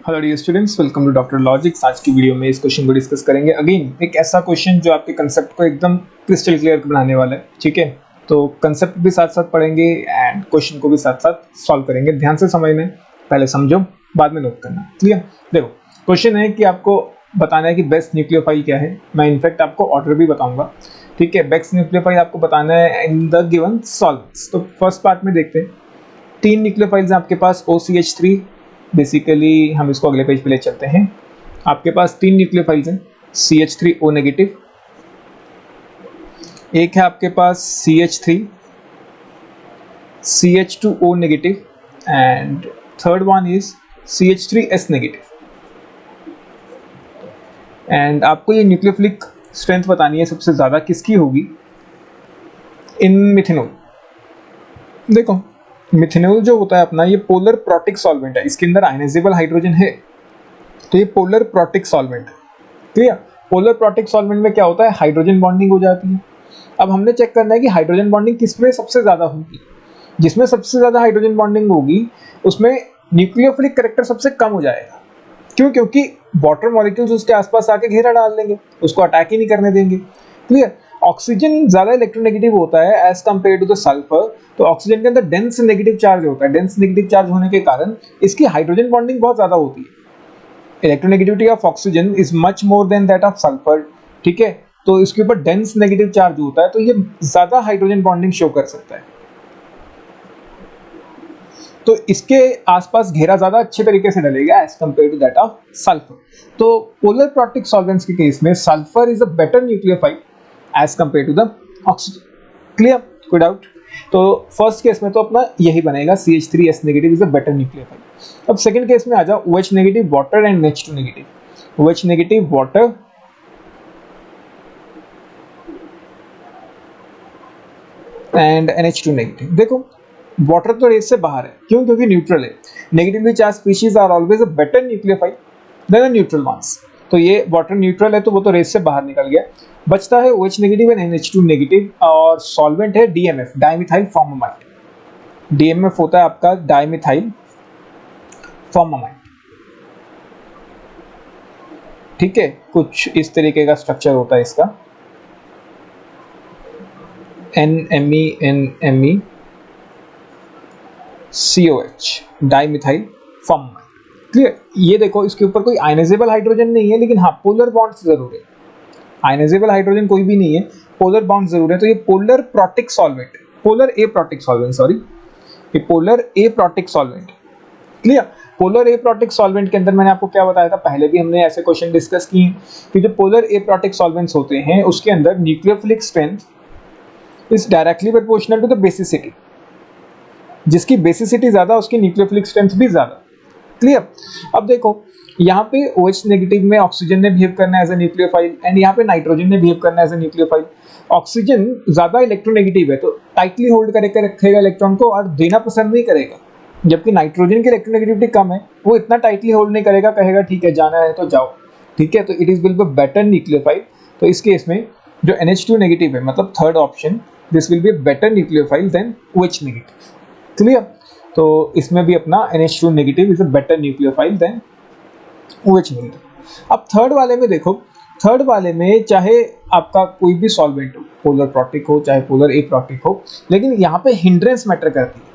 Hello dear students, welcome to Doctor Logics. आज की video में इस क्वेश्चन को डिस्कस करेंगे। अगेन एक ऐसा क्वेश्चन जो आपके कंसेप्ट को एकदम क्रिस्टल क्लियर बनाने वाला है। ठीक है, तो कंसेप्ट भी साथ साथ पढ़ेंगे एंड क्वेश्चन को भी साथ साथ सॉल्व करेंगे। ध्यान से समझना है, पहले समझो बाद में नोट करना। क्लियर? देखो, क्वेश्चन है कि आपको बताना है कि बेस्ट न्यूक्लियोफाइल क्या है। मैं इनफैक्ट आपको ऑर्डर भी बताऊंगा। ठीक है, बेस्ट न्यूक्लियोफाइल आपको बताना है इन द गिवन सॉल्वेंट्स। तो फर्स्ट पार्ट में देखते हैं। 3 न्यूक्लियोफाइल्स हैं आपके पास, OCH3। बेसिकली हम इसको अगले पेज पे ले चलते हैं। आपके पास 3 न्यूक्लियोफाइल्स हैं, CH3O नेगेटिव, एक है आपके पास CH3 CH2O negative and third one is CH3S negative. And आपको ये न्यूक्लियोफिलिक स्ट्रेंथ बतानी है सबसे ज़्यादा किसकी होगी इन मिथेनॉल। देखो, मिथेनॉल जो होता है अपना, ये पोलर प्रोटिक सॉल्वेंट है। इसके अंदर आयनाइजेबल हाइड्रोजन है, तो ये पोलर प्रोटिक सॉल्वेंट है। क्लियर? पोलर प्रोटिक सॉल्वेंट में क्या होता है, हाइड्रोजन बॉन्डिंग हो जाती है। अब हमने चेक करना है कि हाइड्रोजन बॉन्डिंग किसमें सबसे ज्यादा होगी। जिसमें सबसे ज्यादा हाइड्रोजन बॉन्डिंग होगी उसमें न्यूक्लियोफिलिक कैरेक्टर सबसे कम हो जाएगा। क्यों? क्योंकि वाटर मॉलिक्यूल्स उसके आसपास आके घेरा डाल देंगे, उसको अटैक ही नहीं करने देंगे। क्लियर? ऑक्सीजन ज्यादा इलेक्ट्रोनेगेटिव होता है as compare to the sulphur. तो ऑक्सीजन के अंदर डेंस नेगेटिव चार्ज होता है। डेंस नेगेटिव चार्ज होने के कारण इसकी हाइड्रोजन बॉन्डिंग बहुत ज्यादा होती है। Electronegativity of oxygen is much more than that of sulphur. ठीक है, तो इसके ऊपर डेंस नेगेटिव चार्ज होता है, तो ये ज्यादा हाइड्रोजन बॉन्डिंग शो कर सकता है। तो इसके आसपास घेरा ज्यादा अच्छे तरीके से डलेगा as compare to that of sulphur. तो पोलर प्रोटिक सॉल्वेंट्स के केस में sulphur is a better nucleophile as compare to the oxygen. Clear? कोई डाउट? तो फर्स्ट केस में तो अपना यही बनेगा, CH3S negative is a better nucleophile. अब सेकंड केस में आ जाओ, OH negative water and NH2 negative. OH negative water and NH2 negative. देखो, वाटर तो रेस से बाहर है। क्यों? क्योंकि न्यूट्रल है। Negatively charge species are always a better nucleophile than a neutral ones. तो ये वाटर न्यूट्रल है, तो वो तो रेस से बाहर निकल गया। बचता है OH negative and NH2 negative, और सॉल्वेंट है DMF, डाइमिथाइल फॉर्मामाइड। DMF होता है आपका डाइमिथाइल फॉर्मामाइड। ठीक है, कुछ इस तरीके का स्ट्रक्चर होता है इसका, NMe COH, dimethyl formamide. Clear? ये देखो, इसके ऊपर कोई आयनाइजेबल हाइड्रोजन नहीं है, लेकिन हाँ पोलर बॉन्ड्स जरूर है। आयनाइजेबल हाइड्रोजन कोई भी नहीं है, पोलर बॉन्ड जरूर है। तो ये polar protic solvent, polar aprotic solvent, sorry, ये polar aprotic solvent. Clear? Polar aprotic solvent के अंदर मैंने आपको क्या बताया था, पहले भी हमने ऐसे क्वेश्चन डिस्कस किए कि जो पोलर एप्रोटिक सॉल्वेंट्स होते हैं उसके अंदर nucleophilic strength is directly proportional to the basicity. जिसकी बेसिसिटी ज्यादा उसकी न्यूक्लियोफिलिक स्ट्रेंथ भी ज्यादा। क्लियर? अब देखो, यहाँ पे OH नेगेटिव में ऑक्सीजन ने बिहेव करना है एज ए न्यूक्लियोफाइल एंड यहाँ पे नाइट्रोजन ने बिहेव करना है एज ए न्यूक्लियोफाइल। ऑक्सीजन ज्यादा इलेक्ट्रोनेगेटिव है, तो टाइटली होल्ड करके रखेगा इलेक्ट्रॉन को और देना पसंद नहीं करेगा। जबकि नाइट्रोजन की इलेक्ट्रोनेगेटिविटी कम है, वो इतना टाइटली होल्ड नहीं करेगा, कहेगा ठीक है जाना है तो जाओ। ठीक है, तो it is will be better nucleophile. तो इस केस में जो NH2 नेगेटिव है, मतलब third option, this will be better nucleophile than OH negative. Clear? तो इसमें भी अपना NH2 negative is a better nucleophile than OH negative. अब थर्ड वाले में देखो, थर्ड वाले में चाहे आपका कोई भी सॉल्वेंट हो, पोलर प्रोटिक हो चाहे पोलर एप्रोटिक हो, लेकिन यहाँ पे हिंड्रेंस मैटर करती है।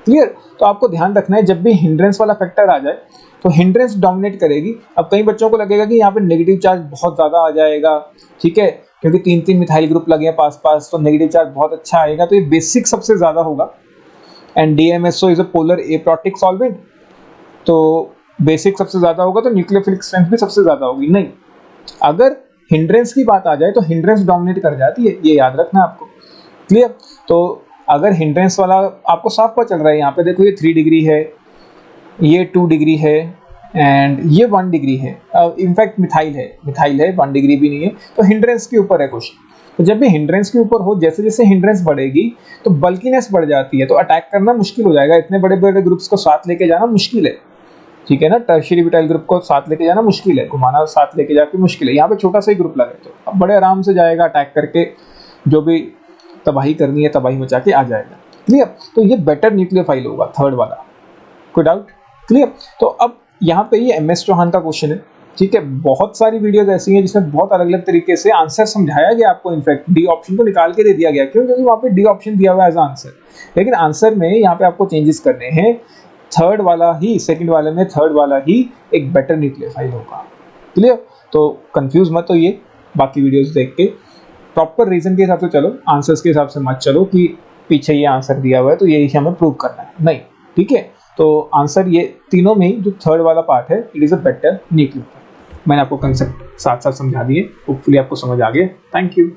क्लियर? तो आपको ध्यान रखना है, जब भी हिंड्रेंस वाला फैक्टर आ जाए तो हिंड्रेंस डोमिनेट करेगी। अब कई बच्चों को लगेगा कि यहाँ पे नेगेटिव चार्ज बहुत ज्यादा आ जाएगा, ठीक है, क्योंकि 3-3 मिथाइल ग्रुप लगे हैं पास पास, तो नेगेटिव चार्ज बहुत अच्छा आएगा, तो ये बेसिक सबसे ज्यादा होगा। And DMSO is a polar aprotic solvent, तो बेसिक सबसे ज्यादा होगा, तो न्यूक्लियोफिलिक स्ट्रेंथ भी सबसे ज्यादा होगी। नहीं, अगर हिंड्रेंस की बात आ जाए तो हिंड्रेंस डोमिनेट कर जाती है, ये याद रखना आपको। क्लियर? तो अगर हिंड्रेंस वाला आपको साफ पता चल रहा है, यहाँ पे देखो ये 3 डिग्री है, ये 2 डिग्री है एंड ये 1 डिग्री है। इनफैक्ट मिथाइल है 1 डिग्री भी नहीं है, तो हिंड्रेंस के ऊपर है क्वेश्चन। तो जब भी हिंड्रेंस के ऊपर हो, जैसे जैसे हिंड्रेंस बढ़ेगी तो बल्कीनेस बढ़ जाती है, तो अटैक करना मुश्किल हो जाएगा। इतने बड़े बड़े ग्रुप्स को साथ लेके जाना मुश्किल है। ठीक है ना, टर्शियरी ब्यूटाइल ग्रुप को साथ लेके जाना मुश्किल है, घुमाना साथ लेके जाके मुश्किल है। यहाँ पे छोटा सा ही ग्रुप लगे तो अब बड़े आराम से जाएगा, अटैक करके जो भी तबाही करनी है तबाही मचा के आ जाएगा। क्लियर? तो ये बेटर न्यूक्लियोफाइल होगा थर्ड वाला। कोई डाउट? क्लियर? तो अब यहाँ पे ये MS चौहान का क्वेश्चन है, ठीक है। बहुत सारी वीडियोस ऐसी हैं जिसमें बहुत अलग अलग तरीके से आंसर समझाया गया आपको, इनफैक्ट डी ऑप्शन को निकाल के दे दिया गया, क्यों? क्योंकि वहाँ पे डी ऑप्शन दिया हुआ है एज आंसर, लेकिन आंसर में यहाँ पे आपको चेंजेस करने हैं। थर्ड वाला ही, सेकंड वाले में थर्ड वाला ही एक बेटर न्यूक्लियोफाइल होगा। क्लियर? तो कंफ्यूज मत होइए, बाकी वीडियोस देख के प्रॉपर रीजन के हिसाब से चलो, आंसर्स के हिसाब से मत चलो कि पीछे ये आंसर दिया हुआ है तो यही हमें प्रूव करना है, नहीं, ठीक है। तो आंसर ये तीनों में ही जो थर्ड वाला पार्ट है, it is a better nucleophile. मैंने आपको कंसेप्ट साथ साथ समझा दिए, होपफुली आपको समझ आ गया। Thank you.